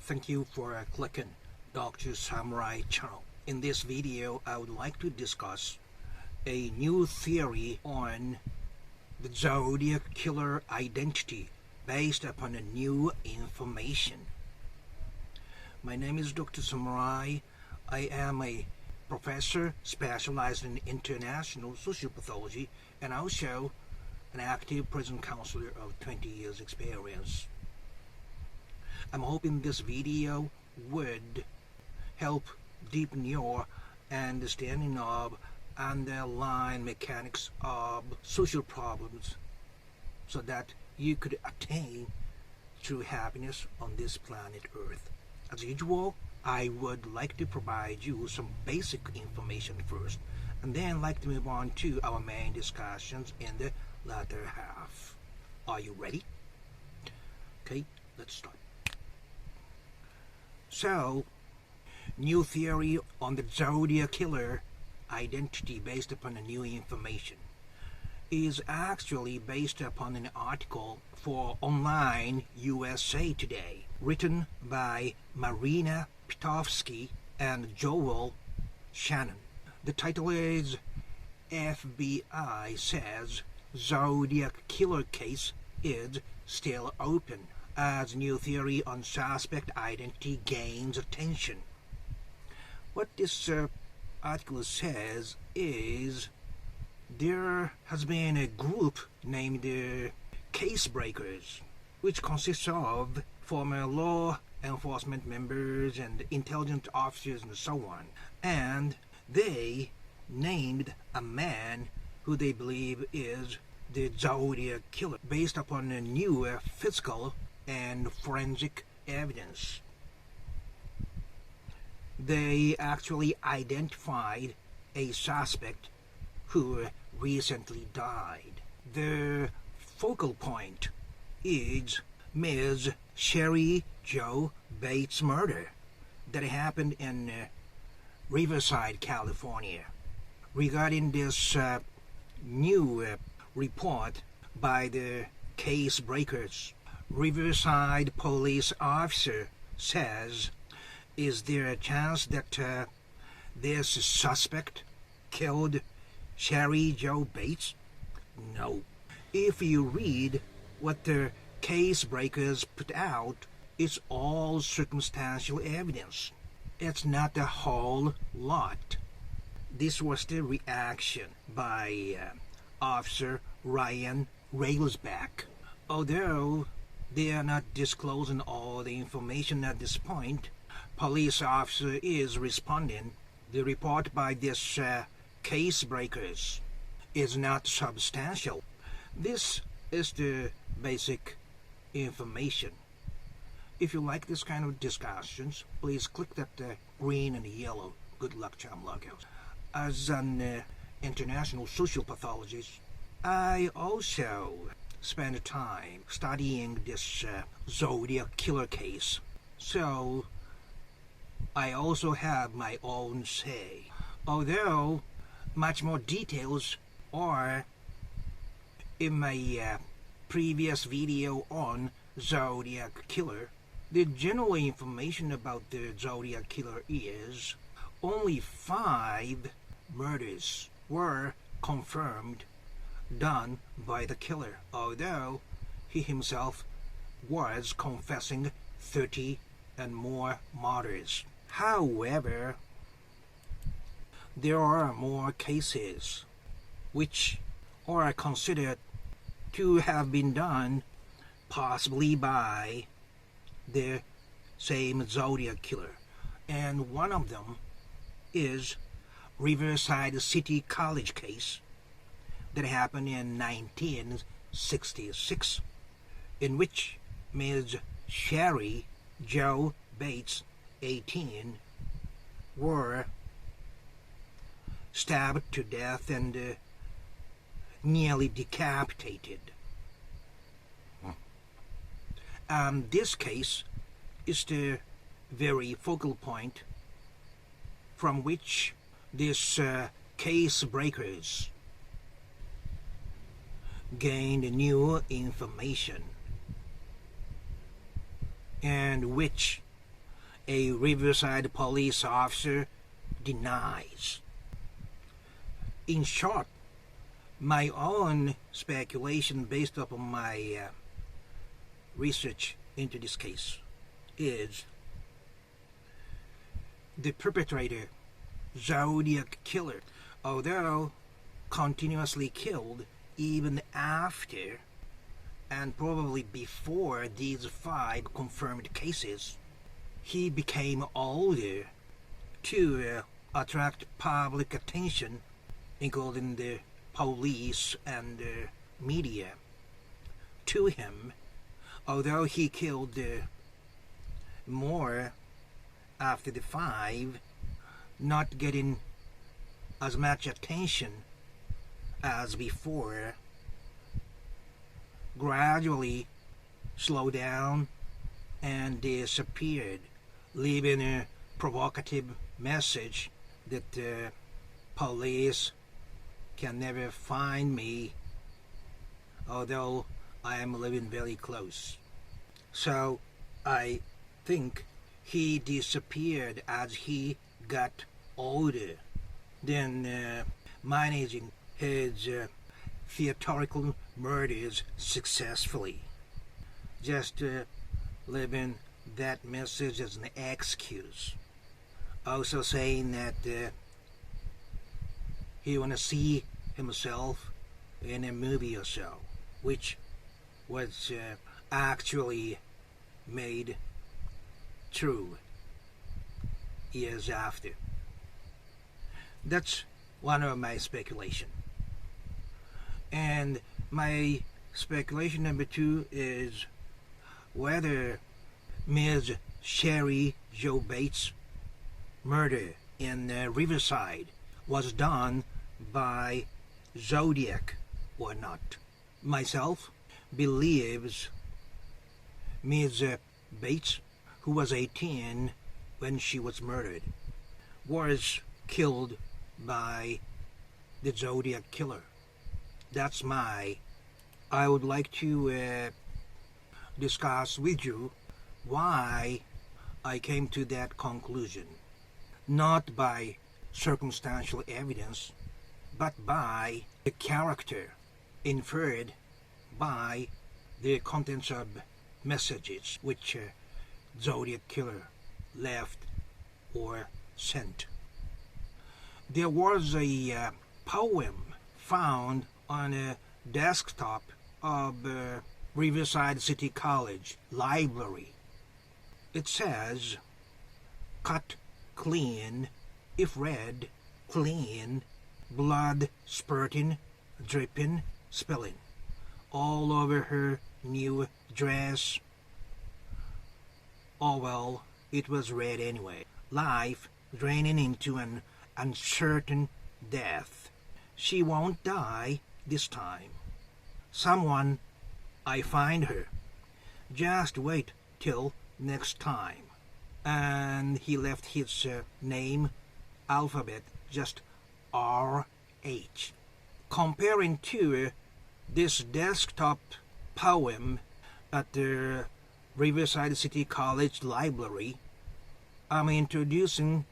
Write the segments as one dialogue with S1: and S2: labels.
S1: Thank you for clicking Dr. Samurai channel. In this video, I would like to discuss a new theory on the Zodiac killer identity based upon a new information. My name is Dr. Samurai. I am a professor specialized in international social pathology and also an active prison counselor of 20 years experience. I'm hoping this video would help deepen your understanding of underlying mechanics of social problems so that you could attain true happiness on this planet Earth. As usual, I would like to provide you some basic information first, and then like to move on to our main discussions in the latter half. Are you ready? Okay, let's start. So, new theory on the Zodiac killer identity based upon the new information is actually based upon an article for Online USA Today, written by Marina Pitovsky and Joel Shannon. The title is FBI says Zodiac killer case is still open as new theory on suspect identity gains attention. What this article says is there has been a group named Case Breakers, which consists of former law enforcement members and intelligence officers and so on, and they named a man who they believe is the Zodiac killer based upon a new physical and forensic evidence. They actually identified a suspect who recently died. The focal point is Ms. Sherry Jo Bates' murder that happened in Riverside, California. Regarding this new report by the Case Breakers, Riverside police officer says, is there a chance that this suspect killed Sherry Jo Bates? No. If you read what the Case Breakers put out, it's all circumstantial evidence. It's not a whole lot. This was the reaction by Officer Ryan Railsback. Although they are not disclosing all the information at this point, police officer is responding. The report by this Case Breakers is not substantial. This is the basic information. If you like this kind of discussions, please click that green and yellow good luck charm logo. As an international social pathologist, I also spend time studying this Zodiac killer case. So I also have my own say. Although much more details are in my previous video on Zodiac killer, the general information about the Zodiac killer is only 5 murders were confirmed done by the killer, although he himself was confessing 30 and more murders. However, there are more cases which are considered to have been done possibly by the same Zodiac killer, and one of them is Riverside City College case that happened in 1966, in which Ms. Sherry Jo Bates, 18, were stabbed to death and nearly decapitated. This case is the very focal point from which this Case Breakers gained new information, and which a Riverside police officer denies. In short, my own speculation based upon my research into this case is the perpetrator, Zodiac killer, although continuously killed even after and probably before these 5 confirmed cases, he became older to attract public attention, including the police and media, to him, although he killed more after the 5, not getting as much attention as before, gradually slowed down and disappeared, leaving a provocative message that police can never find me, although I am living very close. So I think he disappeared as he got older, then managing his theatrical murders successfully, just leaving that message as an excuse. Also saying that he want to see himself in a movie or so, which was actually made true years after. That's one of my speculation. And my speculation number 2 is whether Ms. Sherry Jo Bates' murder in Riverside was done by Zodiac or not. Myself believes Ms. Bates, who was 18 when she was murdered, was killed by the Zodiac killer. That's I would like to discuss with you why I came to that conclusion. Not by circumstantial evidence, but by the character inferred by the contents of messages which Zodiac killer left or sent. There was a poem found on a desktop of Riverside City College library. It says, "Cut clean, if read, clean, blood spurting, dripping, spilling, all over her new dress." Oh well, it was read anyway. Life draining into an uncertain death. She won't die this time. Someone, I find her. Just wait till next time. And he left his name, alphabet, just R-H. Comparing to this desktop poem at the Riverside City College library, I'm introducing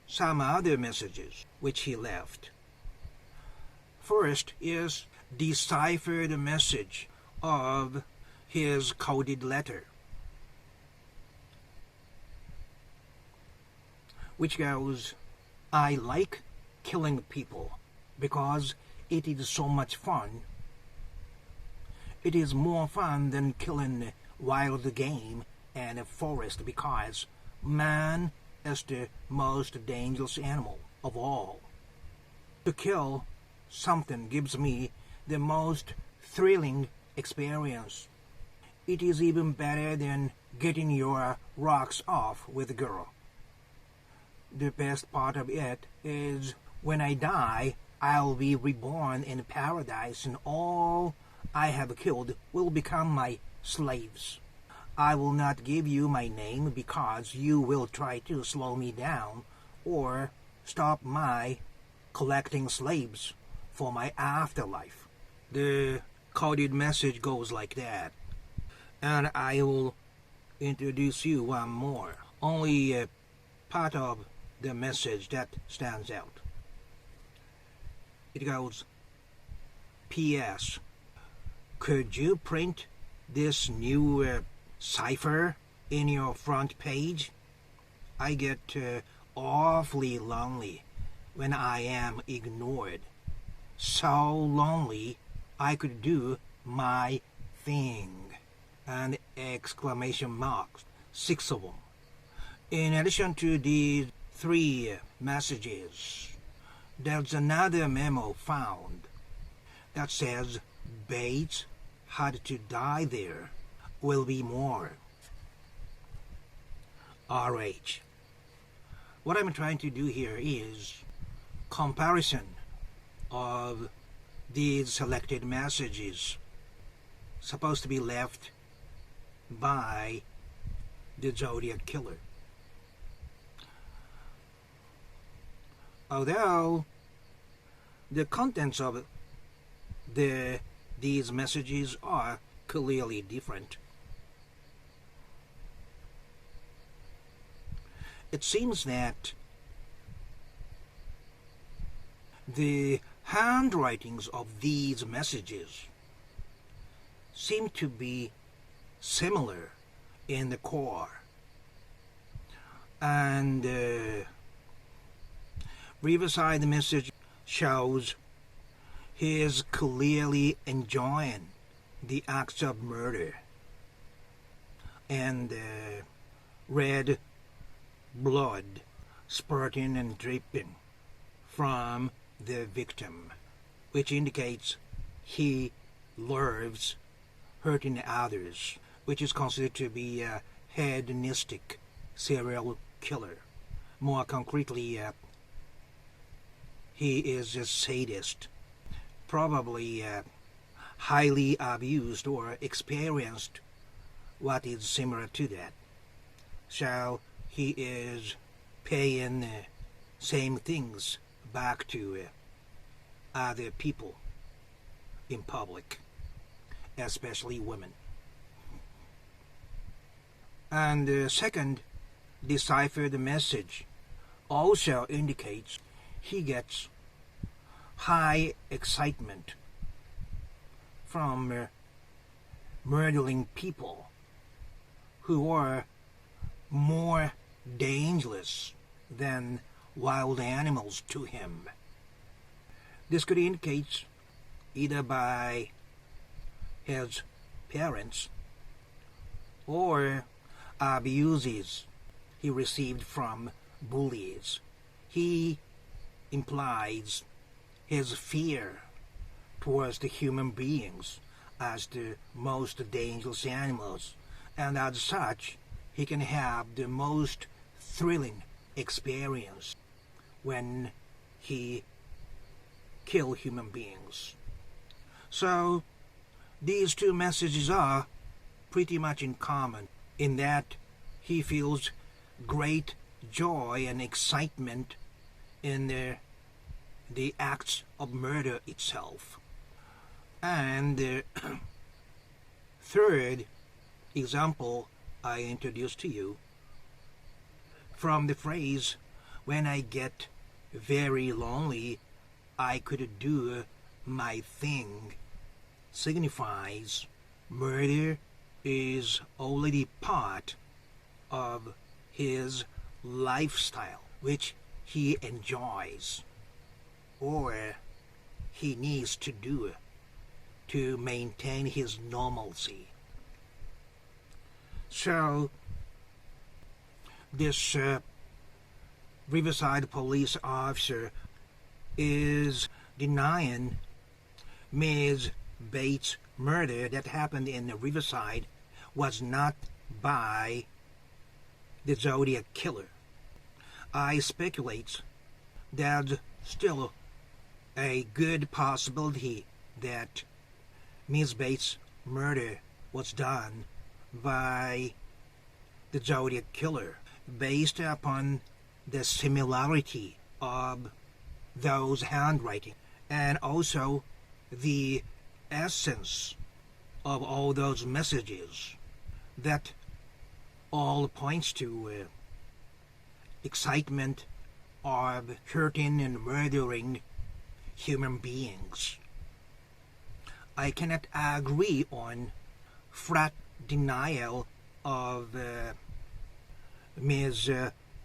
S1: some other messages which he left. First is decipher the message of his coded letter, which goes, "I like killing people because it is so much fun. It is more fun than killing wild game and a forest because man is the most dangerous animal of all. To kill something gives me the most thrilling experience. It is even better than getting your rocks off with a girl. The best part of it is when I die, I'll be reborn in paradise and all I have killed will become my slaves. I will not give you my name because you will try to slow me down or stop my collecting slaves for my afterlife." The coded message goes like that. And I will introduce you one more. only part of the message that stands out. It goes, P.S. Could you print this new cipher in your front page? I get awfully lonely when I am ignored. So lonely I could do my thing. And exclamation marks, 6 of them. In addition to these 3 messages, there's another memo found that says Bates had to die there. Will be more. RH. What I'm trying to do here is comparison of these selected messages supposed to be left by the Zodiac killer. Although the contents of these messages are clearly different, it seems that the handwritings of these messages seem to be similar in the core. And Riverside message shows he is clearly enjoying the acts of murder, and red blood spurting and dripping from the victim, which indicates he loves hurting others, which is considered to be a hedonistic serial killer. More concretely, he is a sadist, probably highly abused or experienced what is similar to that. So he is paying same things back to other people in public, especially women. And second, deciphered message also indicates he gets high excitement from murdering people who are more dangerous than wild animals to him. This could indicate either by his parents or abuses he received from bullies. He implies his fear towards the human beings as the most dangerous animals, and as such he can have the most thrilling experience when he kills human beings. So these 2 messages are pretty much in common in that he feels great joy and excitement in the acts of murder itself. And the third example I introduced to you, from the phrase, when I get very lonely, I could do my thing, signifies murder is already part of his lifestyle, which he enjoys, or he needs to do to maintain his normalcy. So this Riverside police officer is denying Ms. Bates' murder that happened in Riverside was not by the Zodiac killer. I speculate there's still a good possibility that Ms. Bates' murder was done by the Zodiac killer, based upon the similarity of those handwriting and also the essence of all those messages that all points to excitement of hurting and murdering human beings. I cannot agree on flat denial of Ms.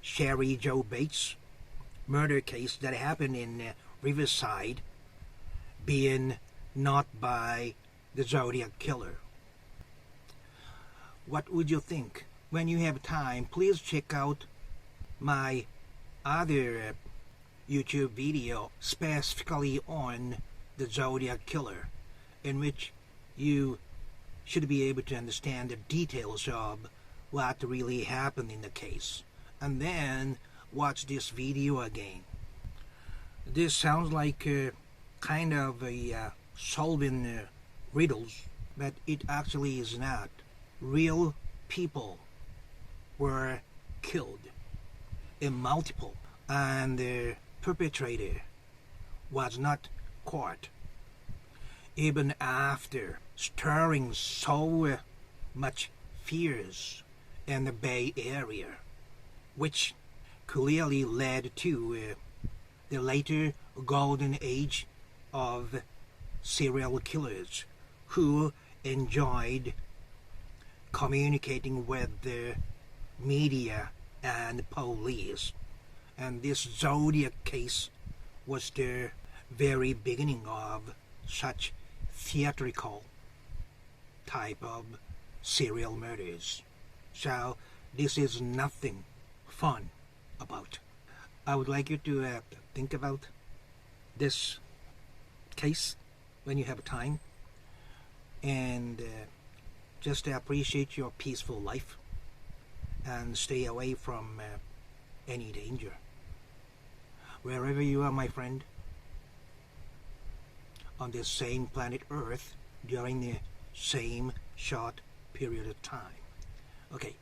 S1: Sherry Jo Bates' murder case that happened in Riverside being not by the Zodiac killer. What would you think? When you have time, please check out my other YouTube video specifically on the Zodiac killer, in which you should be able to understand the details of what really happened in the case, and then watch this video again. This sounds like kind of a solving riddles, but it actually is not. Real people were killed, in multiple, and the perpetrator was not caught, even after stirring so much fears in the Bay Area, which clearly led to the later golden age of serial killers who enjoyed communicating with the media and police. And this Zodiac case was the very beginning of such theatrical type of serial murders. So this is nothing fun about. I would like you to think about this case when you have time, and just appreciate your peaceful life and stay away from any danger. Wherever you are, my friend, on this same planet Earth during the same short period of time. Okay,